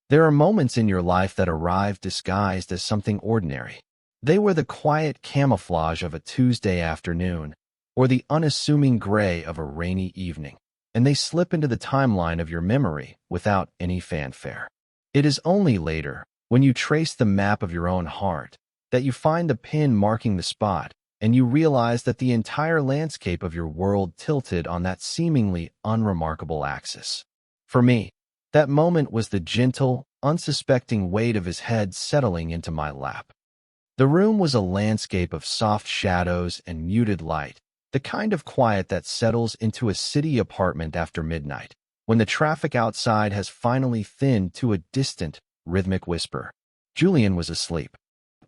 There are moments in your life that arrive disguised as something ordinary. They were the quiet camouflage of a Tuesday afternoon, or the unassuming gray of a rainy evening, and they slip into the timeline of your memory without any fanfare. It is only later, when you trace the map of your own heart, that you find the pin marking the spot, and you realize that the entire landscape of your world tilted on that seemingly unremarkable axis. For me, that moment was the gentle, unsuspecting weight of his head settling into my lap. The room was a landscape of soft shadows and muted light, the kind of quiet that settles into a city apartment after midnight, when the traffic outside has finally thinned to a distant, rhythmic whisper. Julian was asleep.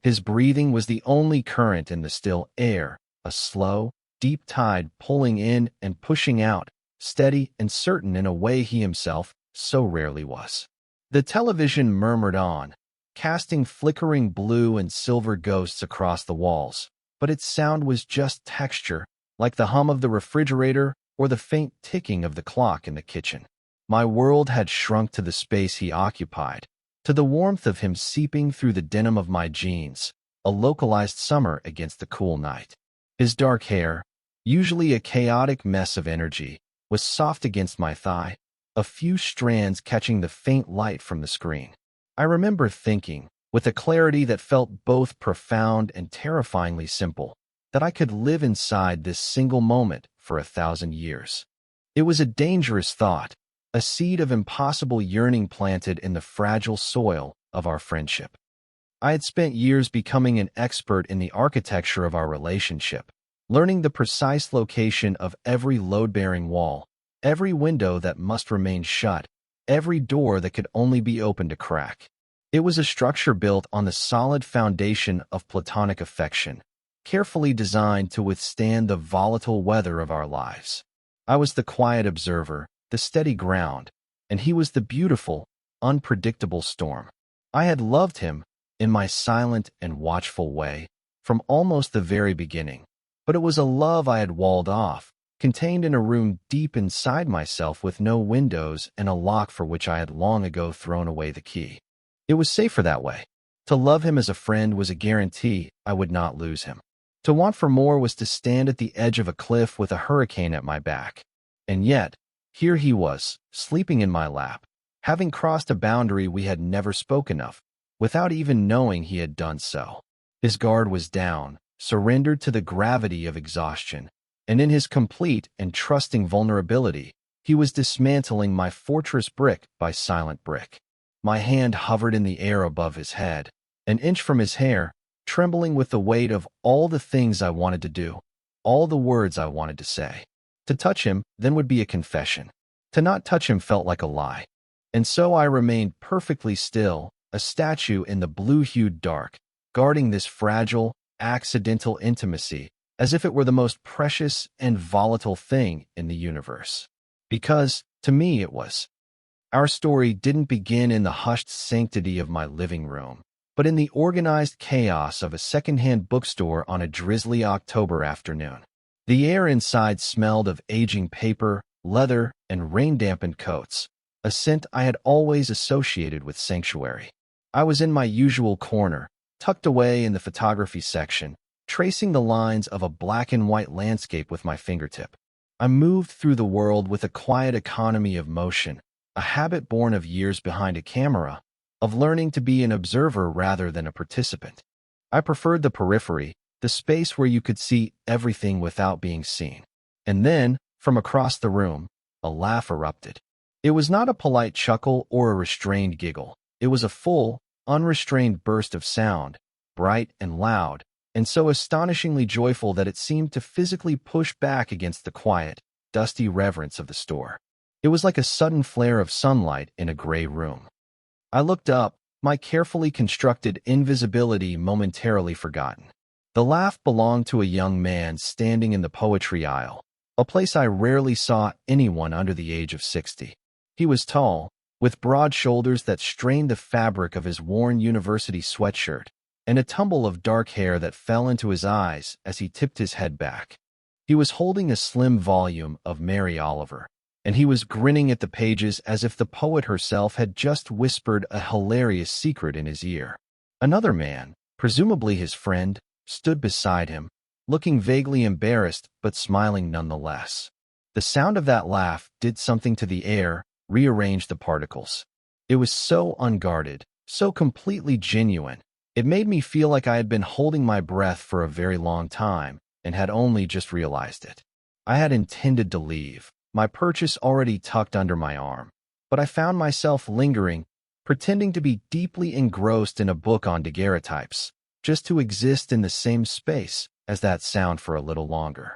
His breathing was the only current in the still air, a slow, deep tide pulling in and pushing out, steady and certain in a way he himself so rarely was. The television murmured on, casting flickering blue and silver ghosts across the walls, but its sound was just texture, like the hum of the refrigerator or the faint ticking of the clock in the kitchen. My world had shrunk to the space he occupied, to the warmth of him seeping through the denim of my jeans, a localized summer against the cool night. His dark hair, usually a chaotic mess of energy, was soft against my thigh, a few strands catching the faint light from the screen. I remember thinking, with a clarity that felt both profound and terrifyingly simple, that I could live inside this single moment for 1,000 years. It was a dangerous thought, a seed of impossible yearning planted in the fragile soil of our friendship. I had spent years becoming an expert in the architecture of our relationship, learning the precise location of every load-bearing wall, every window that must remain shut, every door that could only be opened a crack. It was a structure built on the solid foundation of platonic affection, carefully designed to withstand the volatile weather of our lives. I was the quiet observer, the steady ground, and he was the beautiful, unpredictable storm. I had loved him, in my silent and watchful way, from almost the very beginning, but it was a love I had walled off, contained in a room deep inside myself with no windows and a lock for which I had long ago thrown away the key. It was safer that way. To love him as a friend was a guarantee I would not lose him. To want for more was to stand at the edge of a cliff with a hurricane at my back. And yet, here he was, sleeping in my lap, having crossed a boundary we had never spoken of, without even knowing he had done so. His guard was down, surrendered to the gravity of exhaustion, and in his complete and trusting vulnerability, he was dismantling my fortress brick by silent brick. My hand hovered in the air above his head, an inch from his hair, trembling with the weight of all the things I wanted to do, all the words I wanted to say. To touch him, then, would be a confession. To not touch him felt like a lie. And so I remained perfectly still, a statue in the blue-hued dark, guarding this fragile, accidental intimacy as if it were the most precious and volatile thing in the universe. Because, to me, it was. Our story didn't begin in the hushed sanctity of my living room, but in the organized chaos of a second-hand bookstore on a drizzly October afternoon. The air inside smelled of aging paper, leather, and rain-dampened coats, a scent I had always associated with sanctuary. I was in my usual corner, tucked away in the photography section, tracing the lines of a black-and-white landscape with my fingertip. I moved through the world with a quiet economy of motion, a habit born of years behind a camera, of learning to be an observer rather than a participant. I preferred the periphery, the space where you could see everything without being seen. And then, from across the room, a laugh erupted. It was not a polite chuckle or a restrained giggle. It was a full, unrestrained burst of sound, bright and loud, and so astonishingly joyful that it seemed to physically push back against the quiet, dusty reverence of the store. It was like a sudden flare of sunlight in a gray room. I looked up, my carefully constructed invisibility momentarily forgotten. The laugh belonged to a young man standing in the poetry aisle, a place I rarely saw anyone under the age of 60. He was tall, with broad shoulders that strained the fabric of his worn university sweatshirt, and a tumble of dark hair that fell into his eyes as he tipped his head back. He was holding a slim volume of Mary Oliver, and he was grinning at the pages as if the poet herself had just whispered a hilarious secret in his ear. Another man, presumably his friend, stood beside him, looking vaguely embarrassed but smiling nonetheless. The sound of that laugh did something to the air, rearranged the particles. It was so unguarded, so completely genuine. It made me feel like I had been holding my breath for a very long time and had only just realized it. I had intended to leave, my purchase already tucked under my arm, but I found myself lingering, pretending to be deeply engrossed in a book on daguerreotypes, just to exist in the same space as that sound for a little longer.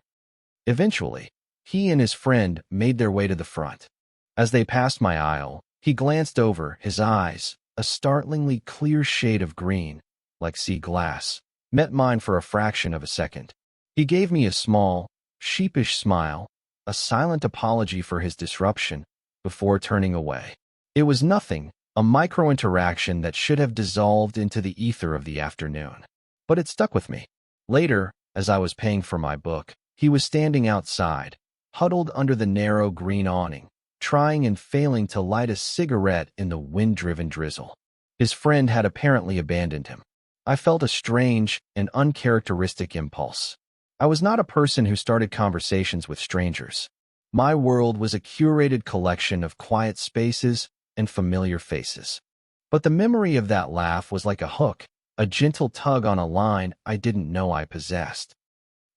Eventually, he and his friend made their way to the front. As they passed my aisle, he glanced over, his eyes, a startlingly clear shade of green, like sea glass, met mine for a fraction of a second. He gave me a small, sheepish smile, a silent apology for his disruption, before turning away. It was nothing, a micro-interaction that should have dissolved into the ether of the afternoon. But it stuck with me. Later, as I was paying for my book, he was standing outside, huddled under the narrow green awning, trying and failing to light a cigarette in the wind-driven drizzle. His friend had apparently abandoned him. I felt a strange and uncharacteristic impulse. I was not a person who started conversations with strangers. My world was a curated collection of quiet spaces and familiar faces. But the memory of that laugh was like a hook, a gentle tug on a line I didn't know I possessed.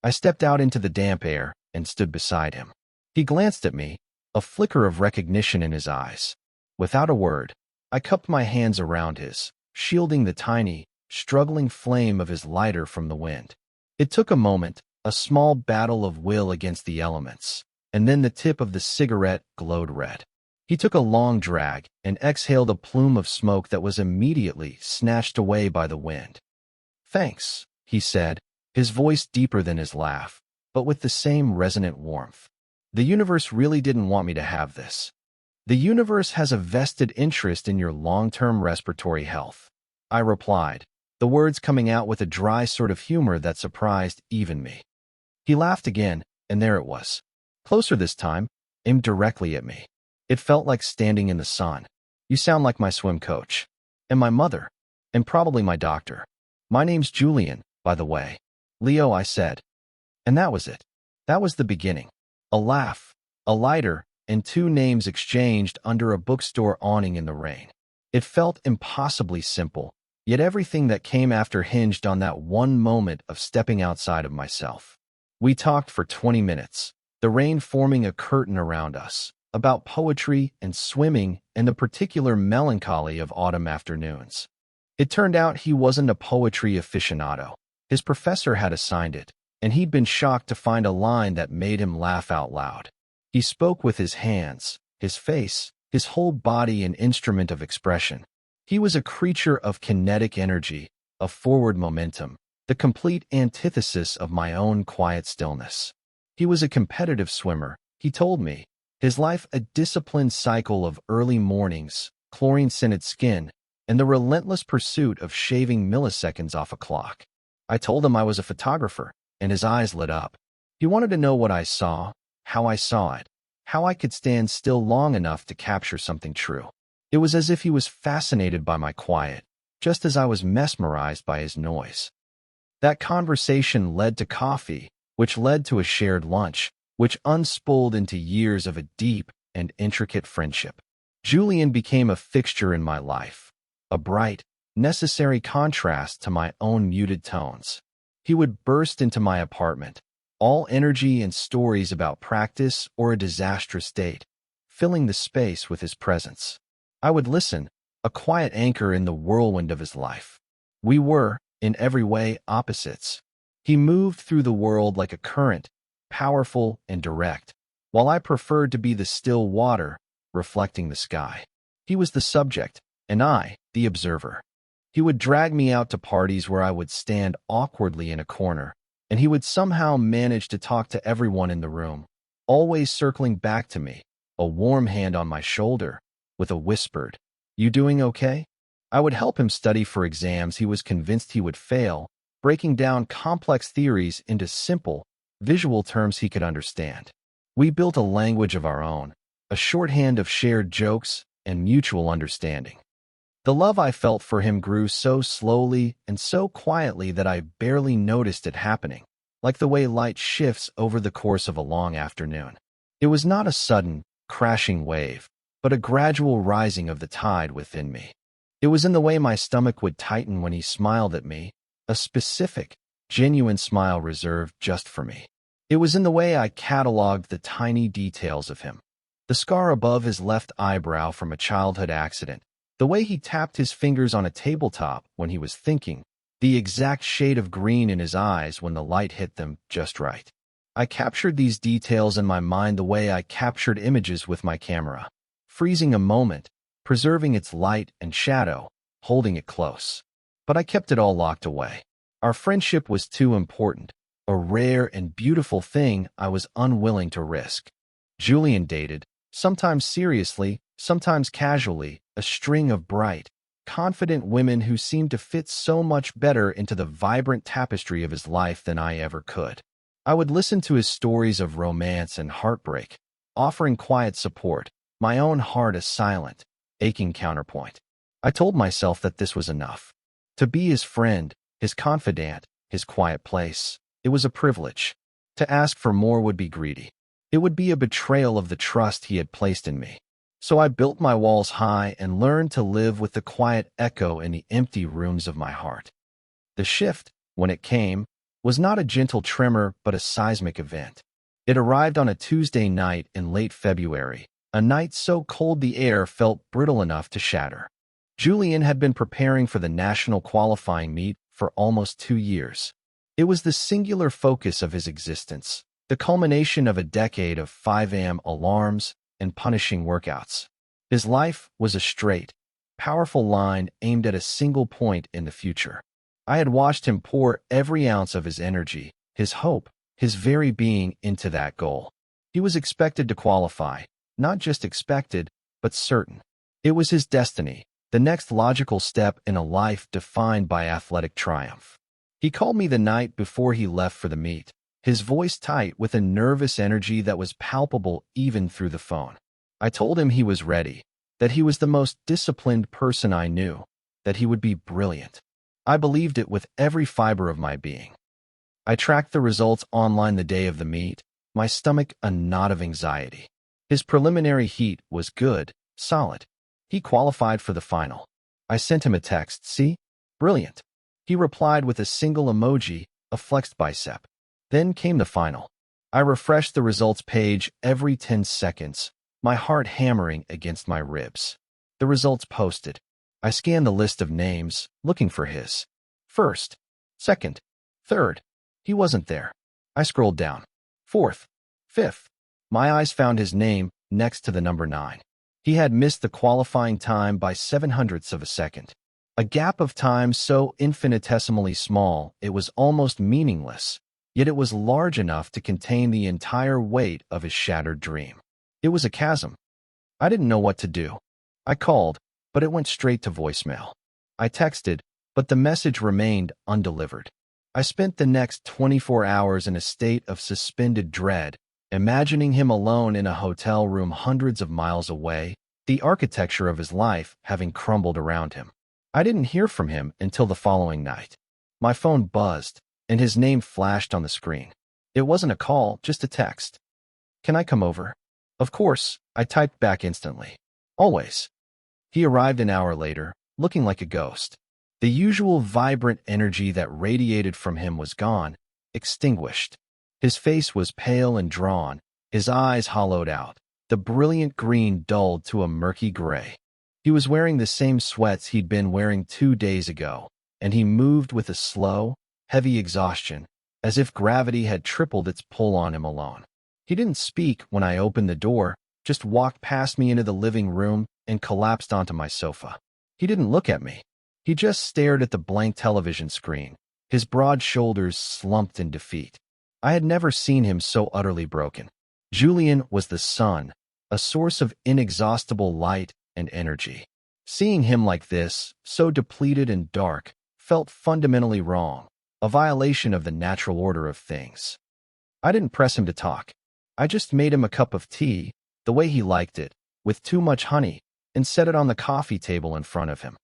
I stepped out into the damp air and stood beside him. He glanced at me, a flicker of recognition in his eyes. Without a word, I cupped my hands around his, shielding the tiny, struggling flame of his lighter from the wind. It took a moment, a small battle of will against the elements, and then the tip of the cigarette glowed red. He took a long drag and exhaled a plume of smoke that was immediately snatched away by the wind. "Thanks," he said, his voice deeper than his laugh, but with the same resonant warmth. "The universe really didn't want me to have this. The universe has a vested interest in your long-term respiratory health," I replied, the words coming out with a dry sort of humor that surprised even me. He laughed again, and there it was. Closer this time, aimed directly at me. It felt like standing in the sun. "You sound like my swim coach. And my mother. And probably my doctor. My name's Julian, by the way." "Leo," I said. And that was it. That was the beginning. A laugh, a lighter, and two names exchanged under a bookstore awning in the rain. It felt impossibly simple, yet everything that came after hinged on that one moment of stepping outside of myself. We talked for 20 minutes, the rain forming a curtain around us, about poetry and swimming and the particular melancholy of autumn afternoons. It turned out he wasn't a poetry aficionado. His professor had assigned it, and he'd been shocked to find a line that made him laugh out loud. He spoke with his hands, his face, his whole body an instrument of expression. He was a creature of kinetic energy, of forward momentum, the complete antithesis of my own quiet stillness. He was a competitive swimmer, he told me, his life a disciplined cycle of early mornings, chlorine-scented skin, and the relentless pursuit of shaving milliseconds off a clock. I told him I was a photographer, and his eyes lit up. He wanted to know what I saw, how I saw it, how I could stand still long enough to capture something true. It was as if he was fascinated by my quiet, just as I was mesmerized by his noise. That conversation led to coffee, which led to a shared lunch, which unspooled into years of a deep and intricate friendship. Julian became a fixture in my life, a bright, necessary contrast to my own muted tones. He would burst into my apartment, all energy and stories about practice or a disastrous date, filling the space with his presence. I would listen, a quiet anchor in the whirlwind of his life. We were, in every way, opposites. He moved through the world like a current, powerful and direct, while I preferred to be the still water, reflecting the sky. He was the subject, and I, the observer. He would drag me out to parties where I would stand awkwardly in a corner, and he would somehow manage to talk to everyone in the room, always circling back to me, a warm hand on my shoulder, with a whispered, "You doing okay?" I would help him study for exams he was convinced he would fail, breaking down complex theories into simple, visual terms he could understand. We built a language of our own, a shorthand of shared jokes and mutual understanding. The love I felt for him grew so slowly and so quietly that I barely noticed it happening, like the way light shifts over the course of a long afternoon. It was not a sudden, crashing wave, but a gradual rising of the tide within me. It was in the way my stomach would tighten when he smiled at me, a specific, genuine smile reserved just for me. It was in the way I cataloged the tiny details of him. The scar above his left eyebrow from a childhood accident, the way he tapped his fingers on a tabletop when he was thinking, the exact shade of green in his eyes when the light hit them just right. I captured these details in my mind the way I captured images with my camera, freezing a moment, preserving its light and shadow, holding it close. But I kept it all locked away. Our friendship was too important, a rare and beautiful thing I was unwilling to risk. Julian dated, sometimes seriously, sometimes casually, a string of bright, confident women who seemed to fit so much better into the vibrant tapestry of his life than I ever could. I would listen to his stories of romance and heartbreak, offering quiet support, my own heart a silent, aching counterpoint. I told myself that this was enough. To be his friend, his confidant, his quiet place, it was a privilege. To ask for more would be greedy. It would be a betrayal of the trust he had placed in me. So I built my walls high and learned to live with the quiet echo in the empty rooms of my heart. The shift, when it came, was not a gentle tremor but a seismic event. It arrived on a Tuesday night in late February, a night so cold the air felt brittle enough to shatter. Julian had been preparing for the national qualifying meet for almost 2 years. It was the singular focus of his existence, the culmination of a decade of 5 a.m. alarms and punishing workouts. His life was a straight, powerful line aimed at a single point in the future. I had watched him pour every ounce of his energy, his hope, his very being into that goal. He was expected to qualify, not just expected, but certain. It was his destiny, the next logical step in a life defined by athletic triumph. He called me the night before he left for the meet, his voice tight with a nervous energy that was palpable even through the phone. I told him he was ready, that he was the most disciplined person I knew, that he would be brilliant. I believed it with every fiber of my being. I tracked the results online the day of the meet, my stomach a knot of anxiety. His preliminary heat was good, solid. He qualified for the final. I sent him a text, "See? Brilliant." He replied with a single emoji, a flexed bicep. Then came the final. I refreshed the results page every 10 seconds, my heart hammering against my ribs. The results posted. I scanned the list of names, looking for his. First, second, third. He wasn't there. I scrolled down. Fourth, fifth. My eyes found his name next to the number 9. He had missed the qualifying time by 7/100ths of a second. A gap of time so infinitesimally small it was almost meaningless, yet it was large enough to contain the entire weight of his shattered dream. It was a chasm. I didn't know what to do. I called, but it went straight to voicemail. I texted, but the message remained undelivered. I spent the next 24 hours in a state of suspended dread, imagining him alone in a hotel room hundreds of miles away, the architecture of his life having crumbled around him. I didn't hear from him until the following night. My phone buzzed, and his name flashed on the screen. It wasn't a call, just a text. "Can I come over?" Of course, I typed back instantly. Always. He arrived an hour later, looking like a ghost. The usual vibrant energy that radiated from him was gone, extinguished. His face was pale and drawn, his eyes hollowed out, the brilliant green dulled to a murky gray. He was wearing the same sweats he'd been wearing 2 days ago, and he moved with a slow, heavy exhaustion, as if gravity had tripled its pull on him alone. He didn't speak when I opened the door, just walked past me into the living room and collapsed onto my sofa. He didn't look at me. He just stared at the blank television screen, his broad shoulders slumped in defeat. I had never seen him so utterly broken. Julian was the sun, a source of inexhaustible light and energy. Seeing him like this, so depleted and dark, felt fundamentally wrong, a violation of the natural order of things. I didn't press him to talk. I just made him a cup of tea, the way he liked it, with too much honey, and set it on the coffee table in front of him.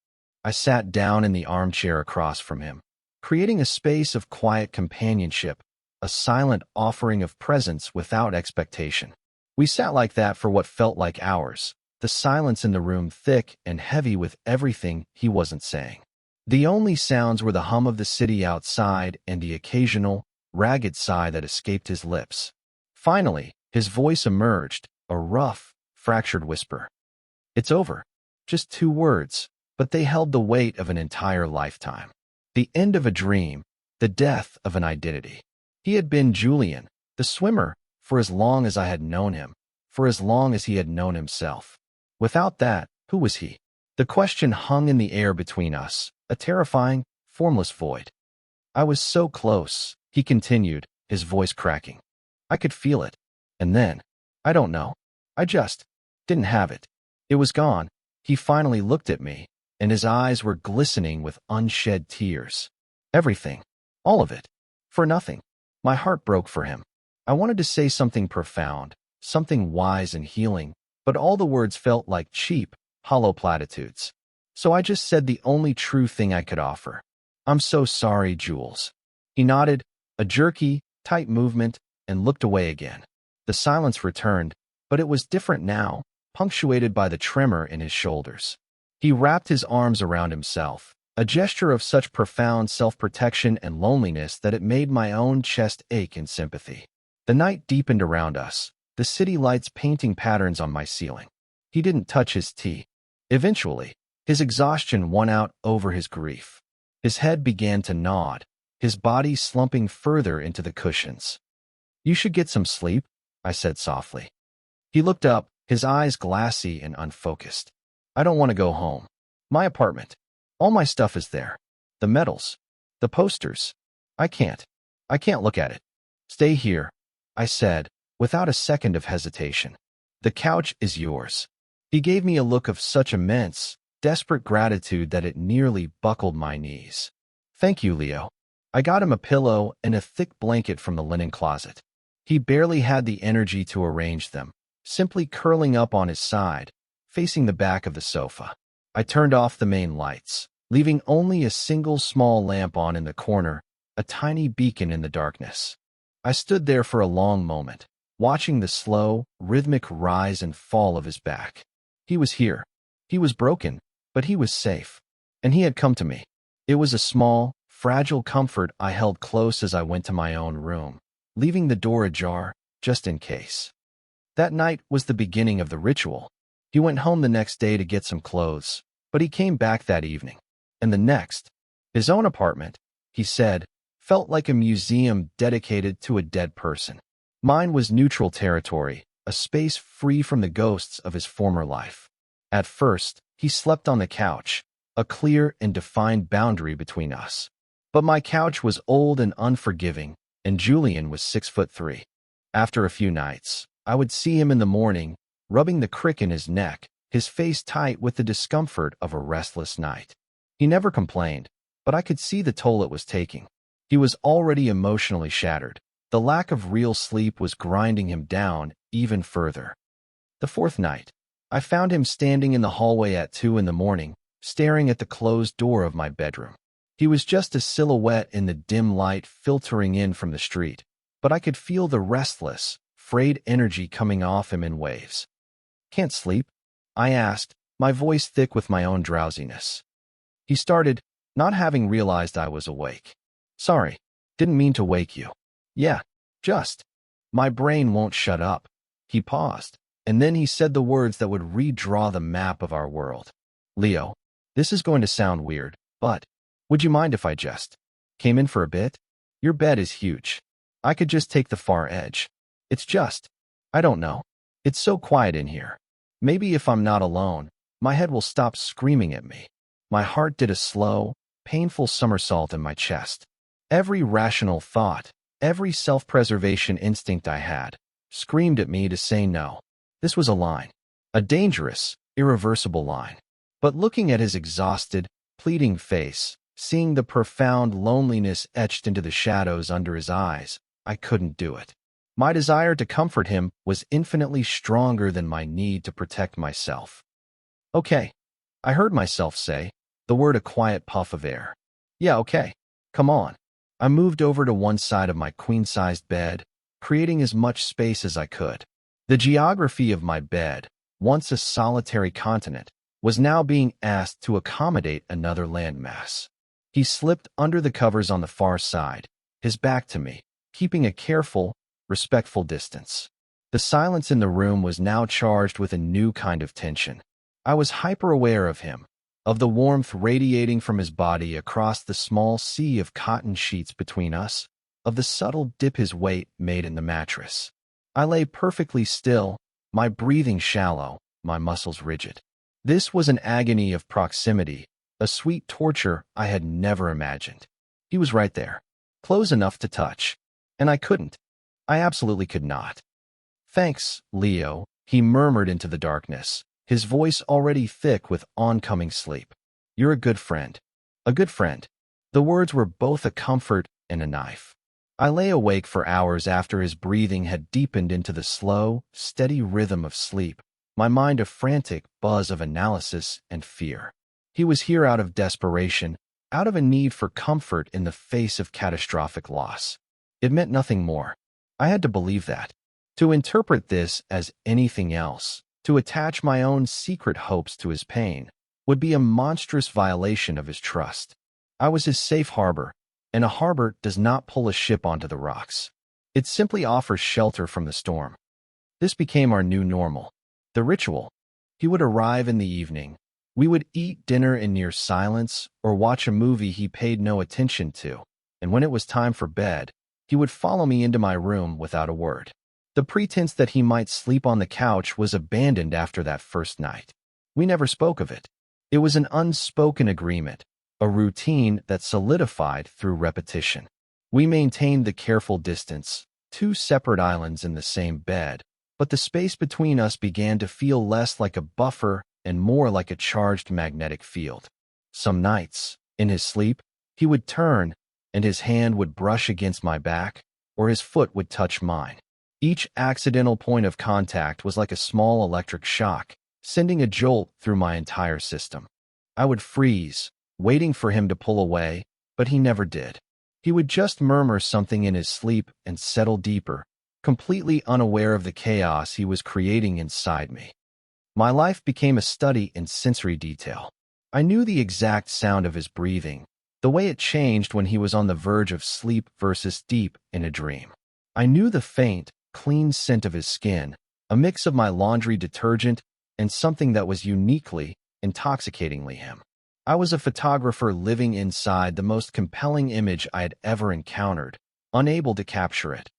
I sat down in the armchair across from him, creating a space of quiet companionship, a silent offering of presence without expectation. We sat like that for what felt like hours, the silence in the room thick and heavy with everything he wasn't saying. The only sounds were the hum of the city outside and the occasional, ragged sigh that escaped his lips. Finally, his voice emerged, a rough, fractured whisper. "It's over." Just 2 words, but they held the weight of an entire lifetime. The end of a dream, the death of an identity. He had been Julian, the swimmer, for as long as I had known him, for as long as he had known himself. Without that, who was he? The question hung in the air between us, a terrifying, formless void. "I was so close," he continued, his voice cracking. "I could feel it. And then, I don't know. I just didn't have it. It was gone." He finally looked at me, and his eyes were glistening with unshed tears. Everything. All of it. For nothing. My heart broke for him. I wanted to say something profound, something wise and healing, but all the words felt like cheap, hollow platitudes. So I just said the only true thing I could offer. "I'm so sorry, Jules." He nodded, a jerky, tight movement, and looked away again. The silence returned, but it was different now, punctuated by the tremor in his shoulders. He wrapped his arms around himself, a gesture of such profound self-protection and loneliness that it made my own chest ache in sympathy. The night deepened around us, the city lights painting patterns on my ceiling. He didn't touch his tea. Eventually, his exhaustion won out over his grief. His head began to nod, his body slumping further into the cushions. "You should get some sleep," I said softly. He looked up, his eyes glassy and unfocused. "I don't want to go home. My apartment. All my stuff is there. The medals. The posters. I can't look at it." "Stay here," I said, without a second of hesitation. "The couch is yours." He gave me a look of such immense, desperate gratitude that it nearly buckled my knees. "Thank you, Leo." I got him a pillow and a thick blanket from the linen closet. He barely had the energy to arrange them, simply curling up on his side, facing the back of the sofa. I turned off the main lights, leaving only a single small lamp on in the corner, a tiny beacon in the darkness. I stood there for a long moment, watching the slow, rhythmic rise and fall of his back. He was here. He was broken, but he was safe. And he had come to me. It was a small, fragile comfort I held close as I went to my own room, leaving the door ajar, just in case. That night was the beginning of the ritual. He went home the next day to get some clothes, but he came back that evening. And the next, his own apartment, he said, felt like a museum dedicated to a dead person. Mine was neutral territory, a space free from the ghosts of his former life. At first, he slept on the couch, a clear and defined boundary between us. But my couch was old and unforgiving, and Julian was 6'3". After a few nights, I would see him in the morning, rubbing the crick in his neck, his face tight with the discomfort of a restless night. He never complained, but I could see the toll it was taking. He was already emotionally shattered. The lack of real sleep was grinding him down even further. The fourth night, I found him standing in the hallway at 2 in the morning, staring at the closed door of my bedroom. He was just a silhouette in the dim light filtering in from the street, but I could feel the restless, frayed energy coming off him in waves. "Can't sleep?" I asked, my voice thick with my own drowsiness. He started, not having realized I was awake. "Sorry, didn't mean to wake you." "Yeah, just. My brain won't shut up." He paused, and then he said the words that would redraw the map of our world. "Leo, this is going to sound weird, but would you mind if I just came in for a bit? Your bed is huge. I could just take the far edge. It's just, I don't know. It's so quiet in here. Maybe if I'm not alone, my head will stop screaming at me." My heart did a slow, painful somersault in my chest. Every rational thought, every self-preservation instinct I had, screamed at me to say no. This was a line. A dangerous, irreversible line. But looking at his exhausted, pleading face, seeing the profound loneliness etched into the shadows under his eyes, I couldn't do it. My desire to comfort him was infinitely stronger than my need to protect myself. Okay, I heard myself say, the word a quiet puff of air. Yeah, okay. Come on. I moved over to one side of my queen-sized bed, creating as much space as I could. The geography of my bed, once a solitary continent, was now being asked to accommodate another landmass. He slipped under the covers on the far side, his back to me, keeping a careful, respectful distance. The silence in the room was now charged with a new kind of tension. I was hyper-aware of him, of the warmth radiating from his body across the small sea of cotton sheets between us, of the subtle dip his weight made in the mattress. I lay perfectly still, my breathing shallow, my muscles rigid. This was an agony of proximity, a sweet torture I had never imagined. He was right there, close enough to touch, and I couldn't. I absolutely could not. Thanks, Leo, he murmured into the darkness, his voice already thick with oncoming sleep. You're a good friend. A good friend. The words were both a comfort and a knife. I lay awake for hours after his breathing had deepened into the slow, steady rhythm of sleep, my mind a frantic buzz of analysis and fear. He was here out of desperation, out of a need for comfort in the face of catastrophic loss. It meant nothing more. I had to believe that. To interpret this as anything else, to attach my own secret hopes to his pain, would be a monstrous violation of his trust. I was his safe harbor, and a harbor does not pull a ship onto the rocks. It simply offers shelter from the storm. This became our new normal. The ritual. He would arrive in the evening. We would eat dinner in near silence or watch a movie he paid no attention to, and when it was time for bed, he would follow me into my room without a word. The pretense that he might sleep on the couch was abandoned after that first night. We never spoke of it. It was an unspoken agreement, a routine that solidified through repetition. We maintained the careful distance, two separate islands in the same bed, but the space between us began to feel less like a buffer and more like a charged magnetic field. Some nights, in his sleep, he would turn, and his hand would brush against my back, or his foot would touch mine. Each accidental point of contact was like a small electric shock, sending a jolt through my entire system. I would freeze, waiting for him to pull away, but he never did. He would just murmur something in his sleep and settle deeper, completely unaware of the chaos he was creating inside me. My life became a study in sensory detail. I knew the exact sound of his breathing, the way it changed when he was on the verge of sleep versus deep in a dream. I knew the faint, clean scent of his skin, a mix of my laundry detergent and something that was uniquely, intoxicatingly him. I was a photographer living inside the most compelling image I had ever encountered, unable to capture it,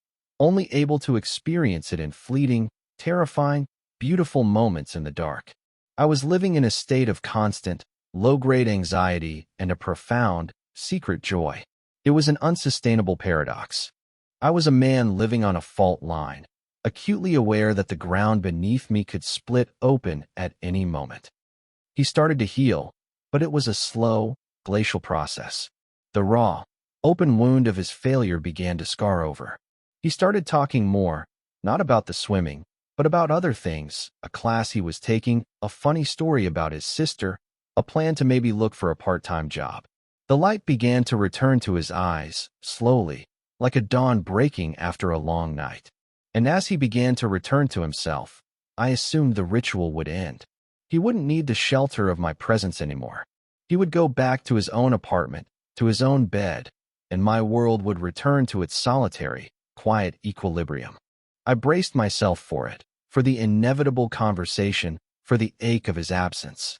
only able to experience it in fleeting, terrifying, beautiful moments in the dark. I was living in a state of constant, low-grade anxiety and a profound, secret joy. It was an unsustainable paradox. I was a man living on a fault line, acutely aware that the ground beneath me could split open at any moment. He started to heal, but it was a slow, glacial process. The raw, open wound of his failure began to scar over. He started talking more, not about the swimming, but about other things, a class he was taking, a funny story about his sister, a plan to maybe look for a part-time job. The light began to return to his eyes, slowly, like a dawn breaking after a long night. And as he began to return to himself, I assumed the ritual would end. He wouldn't need the shelter of my presence anymore. He would go back to his own apartment, to his own bed, and my world would return to its solitary, quiet equilibrium. I braced myself for it, for the inevitable conversation, for the ache of his absence.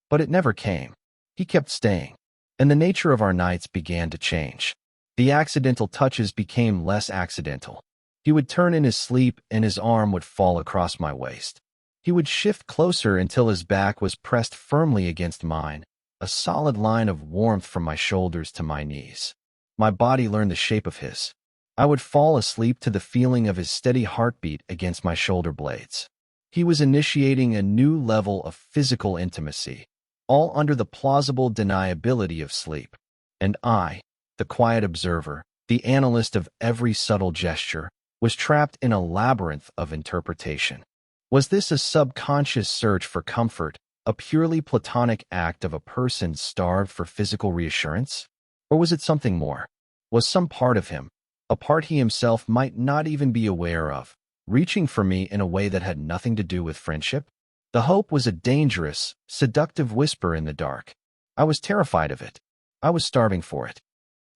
But it never came. He kept staying, and the nature of our nights began to change. The accidental touches became less accidental. He would turn in his sleep and his arm would fall across my waist. He would shift closer until his back was pressed firmly against mine, a solid line of warmth from my shoulders to my knees. My body learned the shape of his. I would fall asleep to the feeling of his steady heartbeat against my shoulder blades. He was initiating a new level of physical intimacy, all under the plausible deniability of sleep. And I, the quiet observer, the analyst of every subtle gesture, was trapped in a labyrinth of interpretation. Was this a subconscious search for comfort, a purely platonic act of a person starved for physical reassurance? Or was it something more? Was some part of him, a part he himself might not even be aware of, reaching for me in a way that had nothing to do with friendship? The hope was a dangerous, seductive whisper in the dark. I was terrified of it. I was starving for it.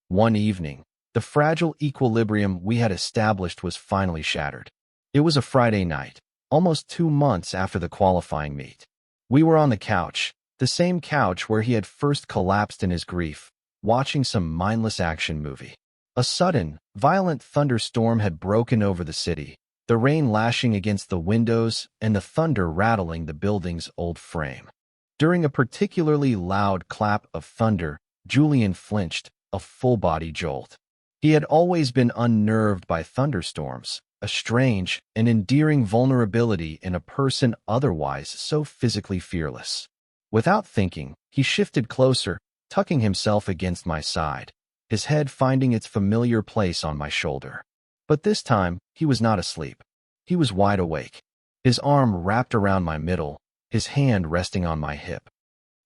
One evening, the fragile equilibrium we had established was finally shattered. It was a Friday night, almost 2 months after the qualifying meet. We were on the couch, the same couch where he had first collapsed in his grief, watching some mindless action movie. A sudden, violent thunderstorm had broken over the city, the rain lashing against the windows and the thunder rattling the building's old frame. During a particularly loud clap of thunder, Julian flinched, a full-body jolt. He had always been unnerved by thunderstorms, a strange and endearing vulnerability in a person otherwise so physically fearless. Without thinking, he shifted closer, tucking himself against my side, his head finding its familiar place on my shoulder. But this time, he was not asleep. He was wide awake, his arm wrapped around my middle, his hand resting on my hip.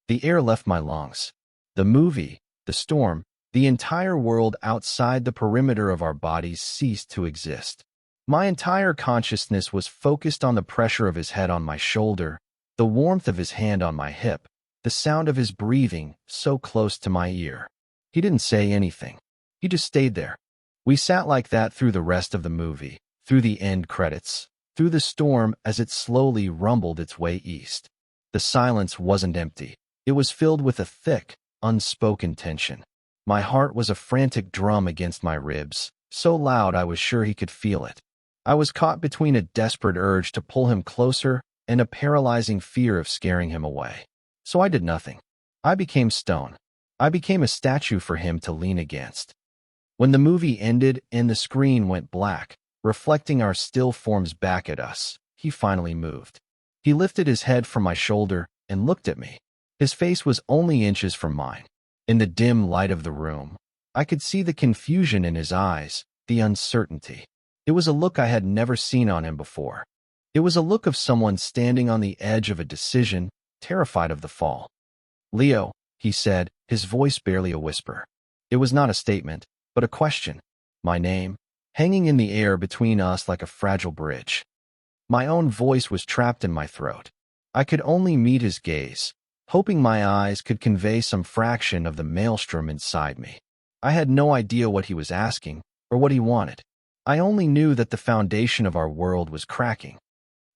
The air left my lungs. The movie, the storm, the entire world outside the perimeter of our bodies ceased to exist. My entire consciousness was focused on the pressure of his head on my shoulder, the warmth of his hand on my hip, the sound of his breathing so close to my ear. He didn't say anything. He just stayed there. We sat like that through the rest of the movie, through the end credits, through the storm as it slowly rumbled its way east. The silence wasn't empty. It was filled with a thick, unspoken tension. My heart was a frantic drum against my ribs, so loud I was sure he could feel it. I was caught between a desperate urge to pull him closer and a paralyzing fear of scaring him away. So I did nothing. I became stone. I became a statue for him to lean against. When the movie ended and the screen went black, reflecting our still forms back at us, he finally moved. He lifted his head from my shoulder and looked at me. His face was only inches from mine. In the dim light of the room, I could see the confusion in his eyes, the uncertainty. It was a look I had never seen on him before. It was a look of someone standing on the edge of a decision, terrified of the fall. "Leo," he said, his voice barely a whisper. It was not a statement, but a question. My name, hanging in the air between us like a fragile bridge. My own voice was trapped in my throat. I could only meet his gaze, hoping my eyes could convey some fraction of the maelstrom inside me. I had no idea what he was asking, or what he wanted. I only knew that the foundation of our world was cracking.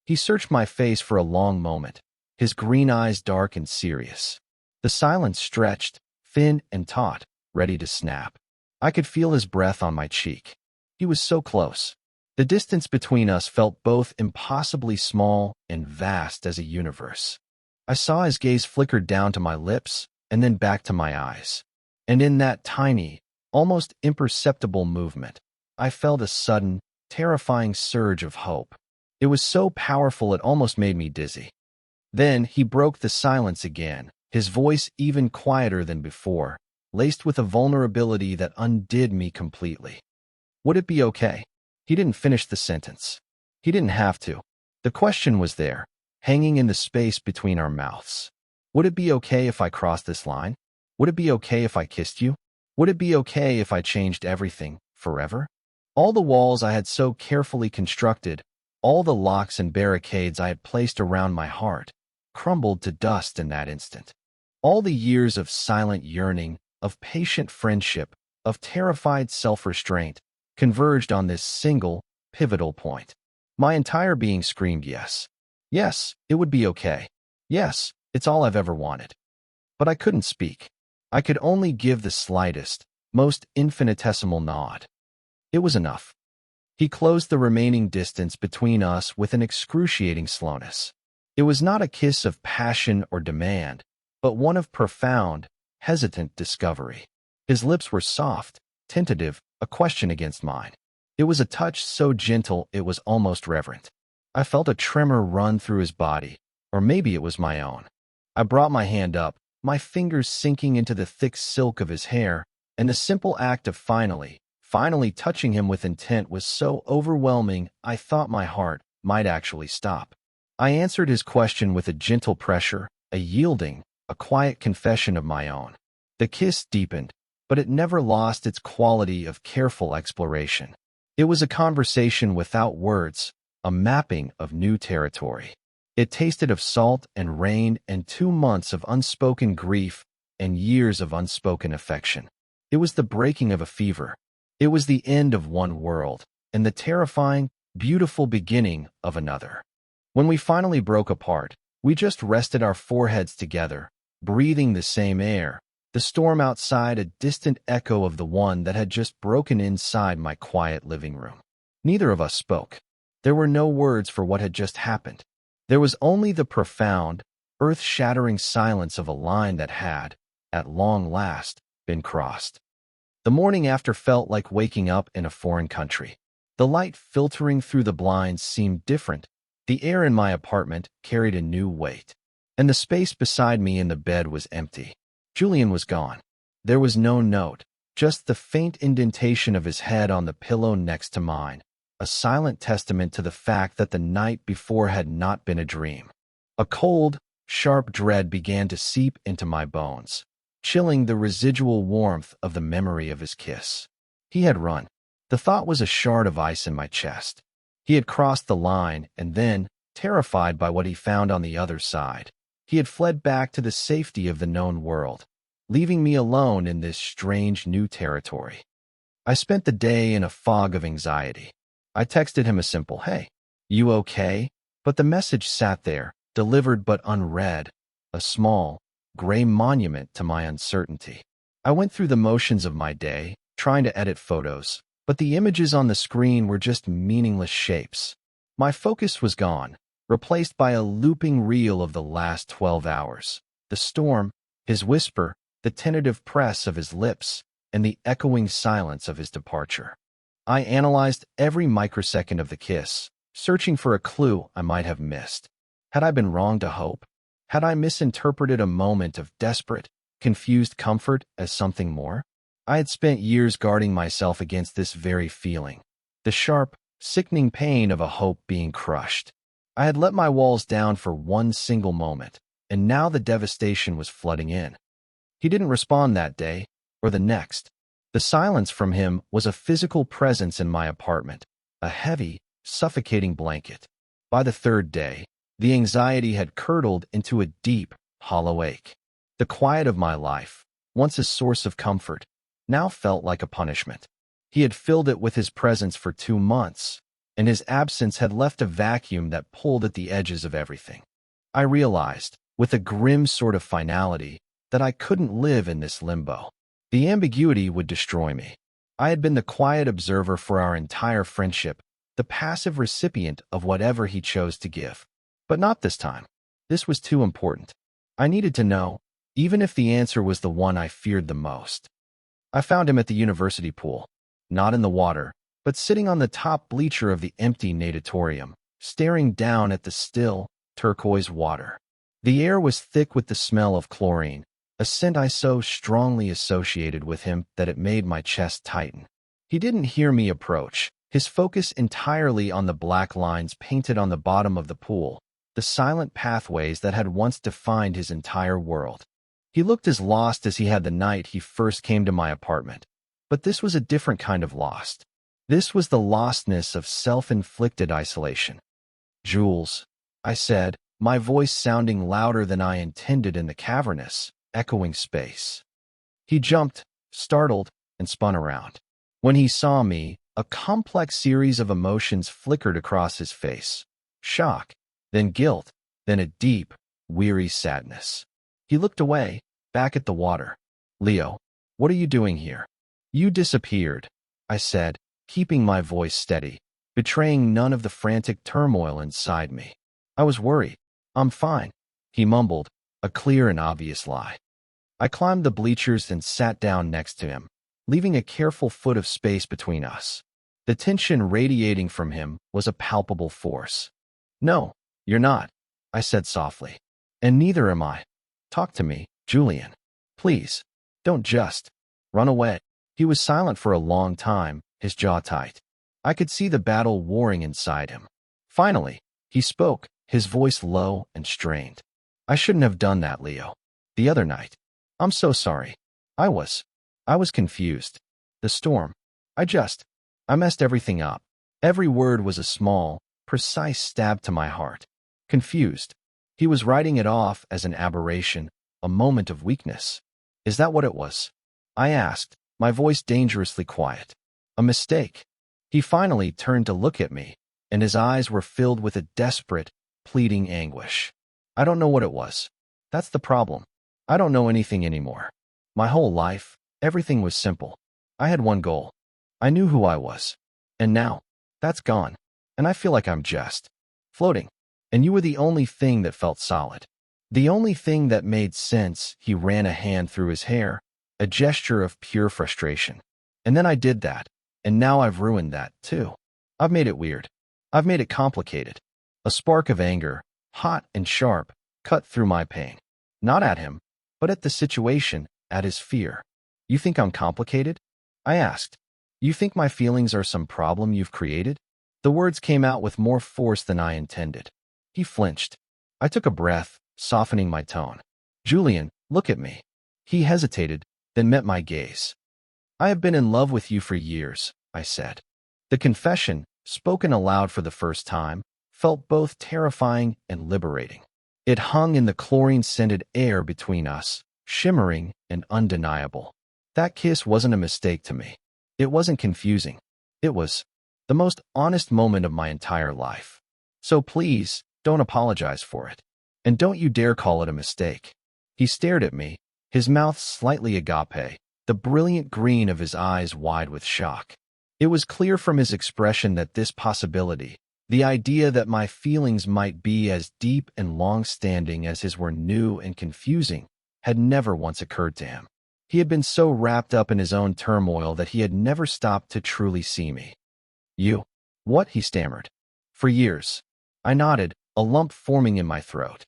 He searched my face for a long moment, his green eyes dark and serious. The silence stretched, thin and taut, ready to snap. I could feel his breath on my cheek. He was so close. The distance between us felt both impossibly small and vast as a universe. I saw his gaze flicker down to my lips and then back to my eyes. And in that tiny, almost imperceptible movement, I felt a sudden, terrifying surge of hope. It was so powerful it almost made me dizzy. Then he broke the silence again, his voice even quieter than before, laced with a vulnerability that undid me completely. Would it be okay? He didn't finish the sentence. He didn't have to. The question was there, hanging in the space between our mouths. Would it be okay if I crossed this line? Would it be okay if I kissed you? Would it be okay if I changed everything, forever? All the walls I had so carefully constructed, all the locks and barricades I had placed around my heart, crumbled to dust in that instant. All the years of silent yearning, of patient friendship, of terrified self-restraint, converged on this single, pivotal point. My entire being screamed yes. Yes, it would be okay. Yes, it's all I've ever wanted. But I couldn't speak. I could only give the slightest, most infinitesimal nod. It was enough. He closed the remaining distance between us with an excruciating slowness. It was not a kiss of passion or demand, but one of profound, hesitant discovery. His lips were soft, tentative, a question against mine. It was a touch so gentle it was almost reverent. I felt a tremor run through his body, or maybe it was my own. I brought my hand up, my fingers sinking into the thick silk of his hair, and the simple act of finally Finally touching him with intent was so overwhelming I thought my heart might actually stop. I answered his question with a gentle pressure, a yielding, a quiet confession of my own. The kiss deepened, but it never lost its quality of careful exploration. It was a conversation without words, a mapping of new territory. It tasted of salt and rain and 2 months of unspoken grief and years of unspoken affection. It was the breaking of a fever. It was the end of one world and the terrifying, beautiful beginning of another. When we finally broke apart, we just rested our foreheads together, breathing the same air, the storm outside a distant echo of the one that had just broken inside my quiet living room. Neither of us spoke. There were no words for what had just happened. There was only the profound, earth-shattering silence of a line that had, at long last, been crossed. The morning after felt like waking up in a foreign country. The light filtering through the blinds seemed different. The air in my apartment carried a new weight. And the space beside me in the bed was empty. Julian was gone. There was no note, just the faint indentation of his head on the pillow next to mine, a silent testament to the fact that the night before had not been a dream. A cold, sharp dread began to seep into my bones, chilling the residual warmth of the memory of his kiss. He had run. The thought was a shard of ice in my chest. He had crossed the line, and then, terrified by what he found on the other side, he had fled back to the safety of the known world, leaving me alone in this strange new territory. I spent the day in a fog of anxiety. I texted him a simple, "Hey, you okay?" But the message sat there, delivered but unread, a small, gray monument to my uncertainty. I went through the motions of my day, trying to edit photos, but the images on the screen were just meaningless shapes. My focus was gone, replaced by a looping reel of the last 12 hours. The storm, his whisper, the tentative press of his lips, and the echoing silence of his departure. I analyzed every microsecond of the kiss, searching for a clue I might have missed. Had I been wrong to hope? Had I misinterpreted a moment of desperate, confused comfort as something more? I had spent years guarding myself against this very feeling, the sharp, sickening pain of a hope being crushed. I had let my walls down for one single moment, and now the devastation was flooding in. He didn't respond that day, or the next. The silence from him was a physical presence in my apartment, a heavy, suffocating blanket. By the third day, the anxiety had curdled into a deep, hollow ache. The quiet of my life, once a source of comfort, now felt like a punishment. He had filled it with his presence for 2 months, and his absence had left a vacuum that pulled at the edges of everything. I realized, with a grim sort of finality, that I couldn't live in this limbo. The ambiguity would destroy me. I had been the quiet observer for our entire friendship, the passive recipient of whatever he chose to give. But not this time. This was too important. I needed to know, even if the answer was the one I feared the most. I found him at the university pool, not in the water, but sitting on the top bleacher of the empty natatorium, staring down at the still, turquoise water. The air was thick with the smell of chlorine, a scent I so strongly associated with him that it made my chest tighten. He didn't hear me approach, his focus entirely on the black lines painted on the bottom of the pool, the silent pathways that had once defined his entire world. He looked as lost as he had the night he first came to my apartment. But this was a different kind of lost. This was the lostness of self-inflicted isolation. "Jules," I said, my voice sounding louder than I intended in the cavernous, echoing space. He jumped, startled, and spun around. When he saw me, a complex series of emotions flickered across his face. Shock, then guilt, then a deep, weary sadness. He looked away, back at the water. "Leo, what are you doing here?" "You disappeared," I said, keeping my voice steady, betraying none of the frantic turmoil inside me. "I was worried." "I'm fine," he mumbled, a clear and obvious lie. I climbed the bleachers and sat down next to him, leaving a careful foot of space between us. The tension radiating from him was a palpable force. "No, you're not," I said softly. "And neither am I. Talk to me, Julian. Please, don't just run away." He was silent for a long time, his jaw tight. I could see the battle warring inside him. Finally, he spoke, his voice low and strained. I shouldn't have done that, Leo. The other night. I'm so sorry. I was confused. The storm. I messed everything up. Every word was a small, precise stab to my heart. Confused. He was writing it off as an aberration, a moment of weakness. Is that what it was? I asked, my voice dangerously quiet. A mistake. He finally turned to look at me, and his eyes were filled with a desperate, pleading anguish. I don't know what it was. That's the problem. I don't know anything anymore. My whole life, everything was simple. I had one goal. I knew who I was. And now, that's gone. And I feel like I'm just floating. And you were the only thing that felt solid. The only thing that made sense. He ran a hand through his hair, a gesture of pure frustration. And then I did that. And now I've ruined that, too. I've made it weird. I've made it complicated. A spark of anger, hot and sharp, cut through my pain. Not at him, but at the situation, at his fear. You think I'm complicated? I asked. You think my feelings are some problem you've created? The words came out with more force than I intended. He flinched. I took a breath, softening my tone. Julian, look at me. He hesitated, then met my gaze. I have been in love with you for years, I said. The confession, spoken aloud for the first time, felt both terrifying and liberating. It hung in the chlorine-scented air between us, shimmering and undeniable. That kiss wasn't a mistake to me. It wasn't confusing. It was the most honest moment of my entire life. So please, don't apologize for it. And don't you dare call it a mistake. He stared at me, his mouth slightly agape, the brilliant green of his eyes wide with shock. It was clear from his expression that this possibility, the idea that my feelings might be as deep and long-standing as his were new and confusing, had never once occurred to him. He had been so wrapped up in his own turmoil that he had never stopped to truly see me. You. What? He stammered. For years. I nodded, a lump forming in my throat.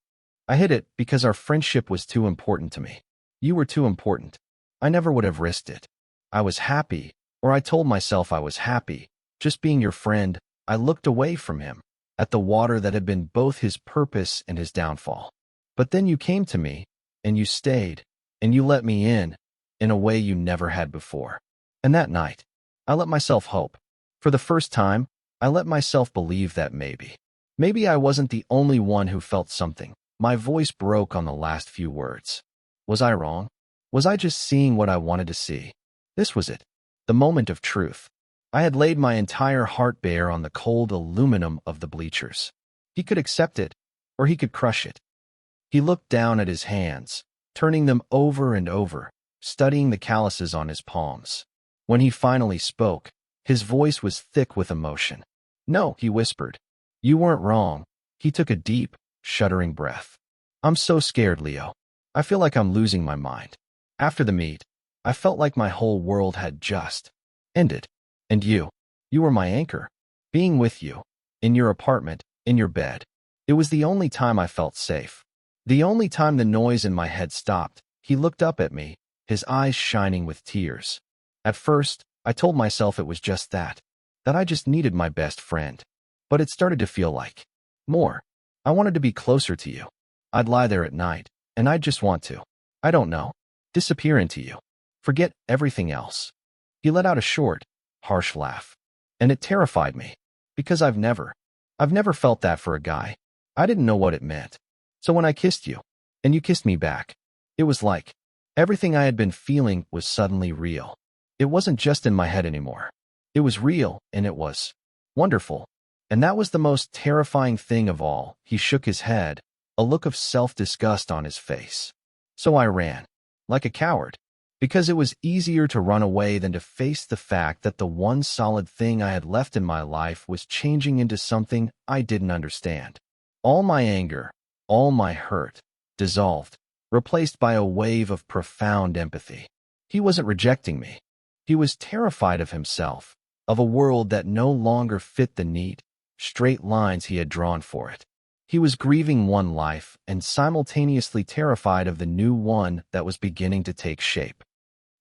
I hid it because our friendship was too important to me. You were too important. I never would have risked it. I was happy, or I told myself I was happy, just being your friend. I looked away from him, at the water that had been both his purpose and his downfall. But then you came to me, and you stayed, and you let me in a way you never had before. And that night, I let myself hope. For the first time, I let myself believe that maybe I wasn't the only one who felt something. My voice broke on the last few words. Was I wrong? Was I just seeing what I wanted to see? This was it, the moment of truth. I had laid my entire heart bare on the cold aluminum of the bleachers. He could accept it, or he could crush it. He looked down at his hands, turning them over and over, studying the calluses on his palms. When he finally spoke, his voice was thick with emotion. No, he whispered. You weren't wrong. He took a deep, shuddering breath. I'm so scared, Leo. I feel like I'm losing my mind. After the meet, I felt like my whole world had just ended. And you were my anchor. Being with you, in your apartment, in your bed, it was the only time I felt safe. The only time the noise in my head stopped. He looked up at me, his eyes shining with tears. At first, I told myself it was just that I just needed my best friend. But it started to feel like more. I wanted to be closer to you. I'd lie there at night, and I'd just want to, I don't know, disappear into you. Forget everything else. He let out a short, harsh laugh. And it terrified me, because I've never felt that for a guy. I didn't know what it meant. So when I kissed you, and you kissed me back, it was like everything I had been feeling was suddenly real. It wasn't just in my head anymore. It was real, and it was wonderful. And that was the most terrifying thing of all. He shook his head, a look of self-disgust on his face. So I ran, like a coward, because it was easier to run away than to face the fact that the one solid thing I had left in my life was changing into something I didn't understand. All my anger, all my hurt, dissolved, replaced by a wave of profound empathy. He wasn't rejecting me. He was terrified of himself, of a world that no longer fit the neat, straight lines he had drawn for it. He was grieving one life and simultaneously terrified of the new one that was beginning to take shape.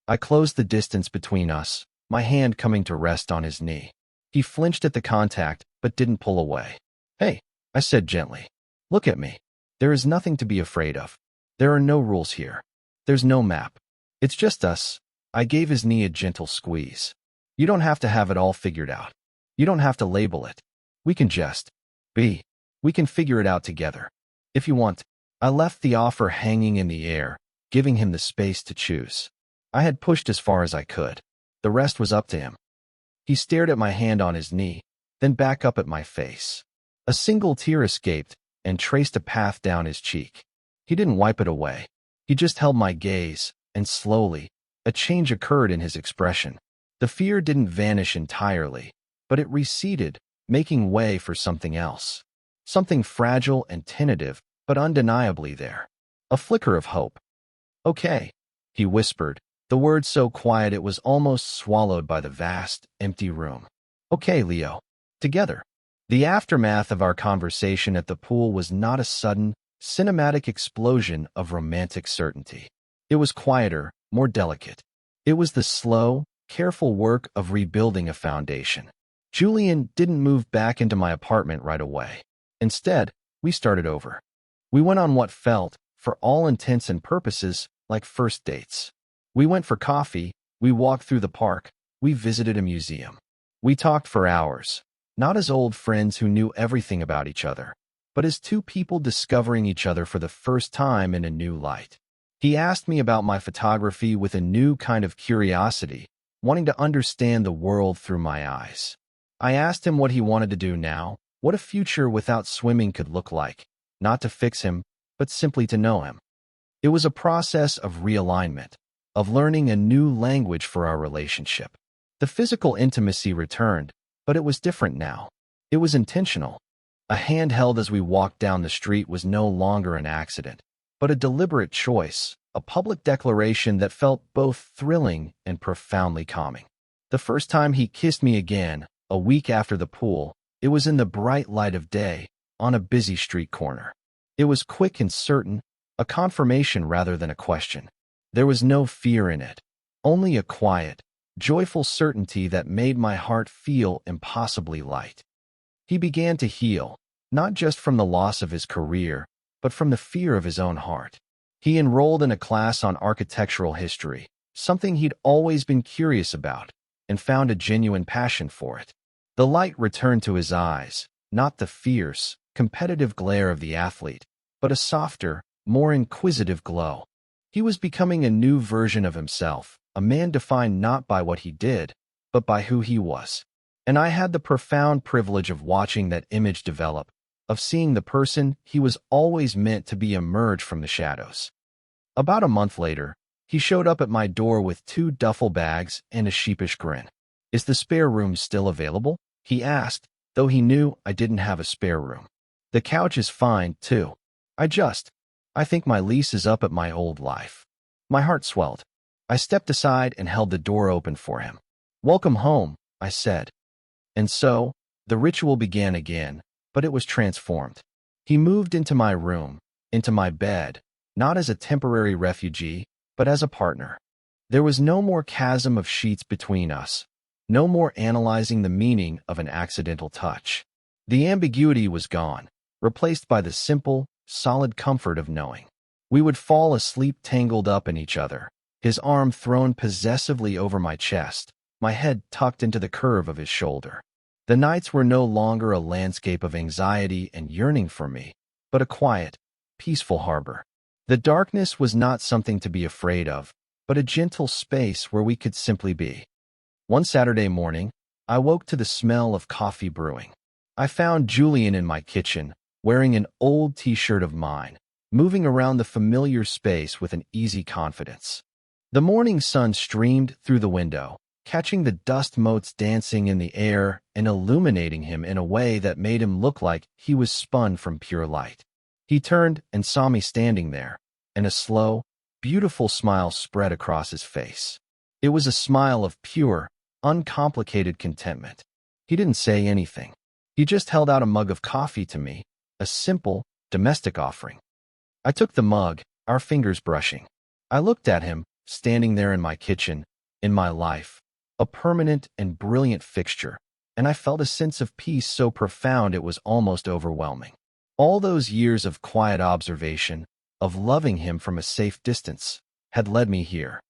I closed the distance between us, my hand coming to rest on his knee. He flinched at the contact, but didn't pull away. "Hey," I said gently. "Look at me. There is nothing to be afraid of. There are no rules here. There's no map. It's just us." I gave his knee a gentle squeeze. "You don't have to have it all figured out. You don't have to label it. We can just be. We can figure it out together. If you want." I left the offer hanging in the air, giving him the space to choose. I had pushed as far as I could. The rest was up to him. He stared at my hand on his knee, then back up at my face. A single tear escaped and traced a path down his cheek. He didn't wipe it away. He just held my gaze, and slowly, a change occurred in his expression. The fear didn't vanish entirely, but it receded, making way for something else. Something fragile and tentative, but undeniably there. A flicker of hope. "Okay," he whispered, the word so quiet it was almost swallowed by the vast, empty room. "Okay, Leo. Together." The aftermath of our conversation at the pool was not a sudden, cinematic explosion of romantic certainty. It was quieter, more delicate. It was the slow, careful work of rebuilding a foundation. Julian didn't move back into my apartment right away. Instead, we started over. We went on what felt, for all intents and purposes, like first dates. We went for coffee, we walked through the park, we visited a museum. We talked for hours, not as old friends who knew everything about each other, but as two people discovering each other for the first time in a new light. He asked me about my photography with a new kind of curiosity, wanting to understand the world through my eyes. I asked him what he wanted to do now, what a future without swimming could look like, not to fix him, but simply to know him. It was a process of realignment, of learning a new language for our relationship. The physical intimacy returned, but it was different now. It was intentional. A hand held as we walked down the street was no longer an accident, but a deliberate choice, a public declaration that felt both thrilling and profoundly calming. The first time he kissed me again, a week after the pool, it was in the bright light of day, on a busy street corner. It was quick and certain, a confirmation rather than a question. There was no fear in it, only a quiet, joyful certainty that made my heart feel impossibly light. He began to heal, not just from the loss of his career, but from the fear of his own heart. He enrolled in a class on architectural history, something he'd always been curious about, and found a genuine passion for it. The light returned to his eyes, not the fierce, competitive glare of the athlete, but a softer, more inquisitive glow. He was becoming a new version of himself, a man defined not by what he did, but by who he was. And I had the profound privilege of watching that image develop, of seeing the person he was always meant to be emerge from the shadows. About a month later, he showed up at my door with 2 duffel bags and a sheepish grin. "Is the spare room still available?" he asked, though he knew I didn't have a spare room. "The couch is fine, too. I think my lease is up at my old life." My heart swelled. I stepped aside and held the door open for him. "Welcome home," I said. And so, the ritual began again, but it was transformed. He moved into my room, into my bed, not as a temporary refugee, but as a partner. There was no more chasm of sheets between us, no more analyzing the meaning of an accidental touch. The ambiguity was gone, replaced by the simple, solid comfort of knowing. We would fall asleep tangled up in each other, his arm thrown possessively over my chest, my head tucked into the curve of his shoulder. The nights were no longer a landscape of anxiety and yearning for me, but a quiet, peaceful harbor. The darkness was not something to be afraid of, but a gentle space where we could simply be. One Saturday morning, I woke to the smell of coffee brewing. I found Julian in my kitchen, wearing an old t-shirt of mine, moving around the familiar space with an easy confidence. The morning sun streamed through the window, catching the dust motes dancing in the air and illuminating him in a way that made him look like he was spun from pure light. He turned and saw me standing there, and a slow, beautiful smile spread across his face. It was a smile of pure, uncomplicated contentment. He didn't say anything. He just held out a mug of coffee to me, a simple, domestic offering. I took the mug, our fingers brushing. I looked at him, standing there in my kitchen, in my life, a permanent and brilliant fixture, and I felt a sense of peace so profound it was almost overwhelming. All those years of quiet observation, of loving him from a safe distance, had led me here.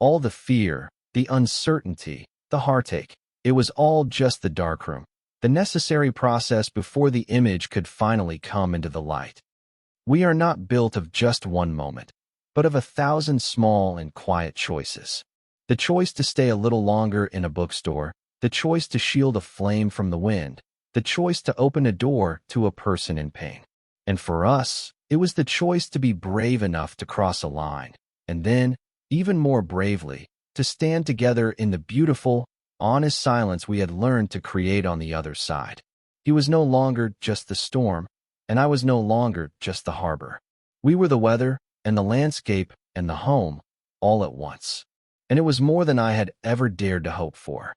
All the fear, the uncertainty, the heartache, it was all just the darkroom, the necessary process before the image could finally come into the light. We are not built of just one moment, but of 1,000 small and quiet choices. The choice to stay a little longer in a bookstore, the choice to shield a flame from the wind, the choice to open a door to a person in pain. And for us, it was the choice to be brave enough to cross a line, and then, even more bravely, to stand together in the beautiful, honest silence we had learned to create on the other side. He was no longer just the storm, and I was no longer just the harbor. We were the weather, and the landscape, and the home, all at once. And it was more than I had ever dared to hope for.